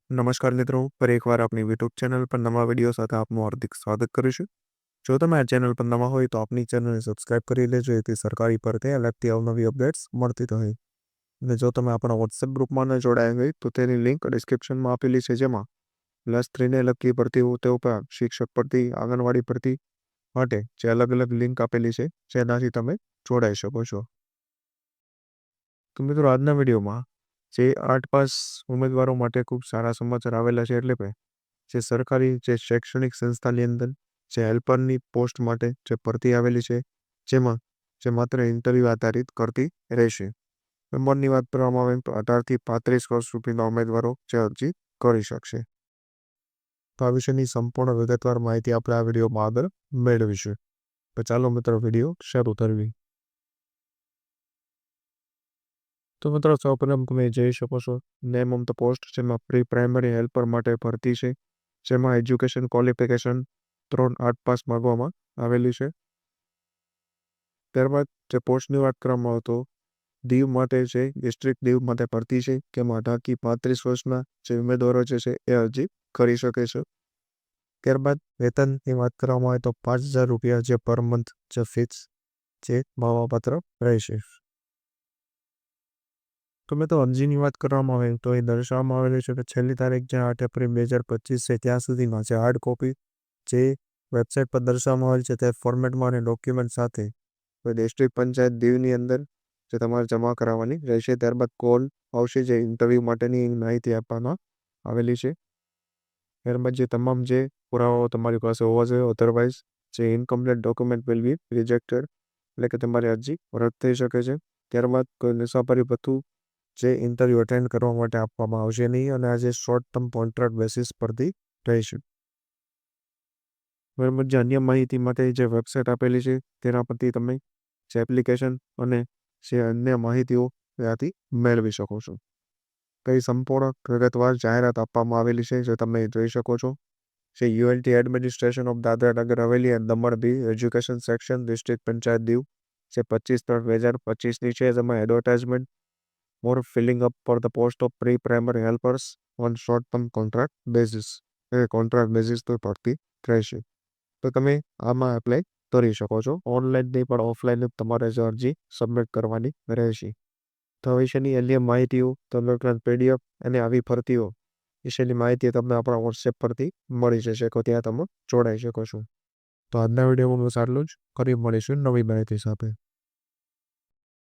નમસ્કાર મિત્રો, ફરી એકવાર આપણી યુટ્યુબ ચેનલ પર નવા વિડીયો સાથે આપનું હાર્દિક સ્વાગત કરું છું. જો તમે આ ચેનલ પર નવા હોય તો આપની ચેનલને સબસ્ક્રાઇબ કરી લેજો, જેથી સરકારી ભરતી લગતી અવનવી અપડેટ્સ મળતી રહે. અને જો તમે આપણા વોટ્સએપ ગ્રુપમાં ન જોડાયા હોય તો તેની લિંક ડિસ્ક્રિપ્શનમાં આપેલી છે, જેમાં +3 લગતી ભરતીઓ તે ઉપર શિક્ષક ભરતી, આંગણવાડી ભરતી માટે જે અલગ અલગ લિંક આપેલી છે, જેનાથી તમે જોડાઈ શકો છો. તો મિત્રો, આજના વિડીયોમાં જે 8 પાસ ઉમેદવારો માટે ખૂબ સારા સમાચાર આવેલા છે. એટલે કે જે સરકારી જે શૈક્ષણિક સંસ્થાની અંદર જે હેલ્પરની પોસ્ટ માટે જે ભરતી આવેલી છે, જેમાં જે માત્ર ઇન્ટરવ્યૂ આધારિત કરતી રહેશે. નંબરની વાત કરવામાં આવે તો 18 થી 35 વર્ષ સુધીના ઉમેદવારો જે અરજી કરી શકશે. તો આ વિશેની સંપૂર્ણ વિગતવાર માહિતી આપણે આ વિડીયોમાં આગળ મેળવીશું. તો ચાલો મિત્રો, વિડીયો શરૂ કરવી. તો મિત્રો, સૌપ્રથમ તમે જોઈ શકો છો નેમ ઓફ ધ પોસ્ટ, જેમાં પ્રી પ્રાઇમરી હેલ્પર માટે ભરતી છે, જેમાં એજ્યુકેશન ક્વોલિફિકેશન 8 પાસ માંગવામાં આવેલી છે. ત્યારબાદ જે પોસ્ટની વાત કરવામાં આવે તો દીવ માટે છે, ડિસ્ટ્રિક્ટ દીવ માટે ભરતી છે, જેમાં 18 થી 35 વર્ષના જે ઉમેદવારો છે એ અરજી કરી શકે છે. ત્યારબાદ વેતનની વાત કરવામાં આવે તો 5,000 રૂપિયા જે પર મંથ જે ફિક્સ જે મળવાપાત્ર રહેશે. તો મેં તો અરજીની વાત કરવામાં આવે તો એ દર્શાવવામાં આવેલું છે કે છેલ્લી તારીખ જે 8 એપ્રિલ 2025 છે, ત્યાં સુધીમાં જે હાર્ડ કોપી જે વેબસાઇટ પર દર્શાવવામાં આવેલ છે તે ફોર્મેટમાં અને ડોક્યુમેન્ટ સાથે ડિસ્ટ્રિક્ટ પંચાયત દીવની અંદર જે તમારે જમા કરાવવાની રહેશે. ત્યારબાદ કોલ આવશે, જે ઇન્ટરવ્યૂ માટેની માહિતી આપવામાં આવેલી છે. ત્યારબાદ જે તમામ જે પુરાવાઓ તમારી પાસે હોવા જોઈએ, અધરવાઇઝ જે incomplete document will be rejected, એટલે કે તમારી અરજી રદ થઈ શકે છે. ત્યારબાદ કોઈ મુસાફરી ભથ્થું જે ઇન્ટરવ્યૂ અટેન્ડ કરવા માટે આપવામાં આવશે નહીં, અને આજે શોર્ટ ટર્મ કોન્ટ્રાક્ટ બેસિસ પરથી રહેશે. બરાબર. જે અન્ય માહિતી માટે જે વેબસાઇટ આપેલી છે તેના પરથી તમે જે એપ્લિકેશન અને જે અન્ય માહિતીઓ ત્યાંથી મેળવી શકો છો. કઈ સંપૂર્ણ વિગતવાર જાહેરાત આપવામાં આવેલી છે, જે તમે જોઈ શકો છો. જે યુએલટી administration of Dadra Nagar Haveli and Daman Diu education section district panchayat Diu જે 25/3/2025ની છે, જેમાં advertisement more filling up for the post of pre-primary helpers on short-term contract basis. Contract basis પર ભરતી રહેશે. તો તમે આમાં એપ્લાય કરી શકો છો. ઓનલાઈન નહીં પણ ઓફલાઈન તમારે જે અરજી સબમિટ કરવાની રહેશે. તો વિશેની અન્ય માહિતીઓ તમે પીડીએફ અને આવી ભરતીઓ વિશેની માહિતી તમને આપણા વોટ્સએપ પરથી મળી જશે, તો ત્યાં તમે જોડાઈ શકો છો. તો આજના વિડીયોમાં બસ આટલું જ. ફરી મળીશું નવી માહિતી સાથે.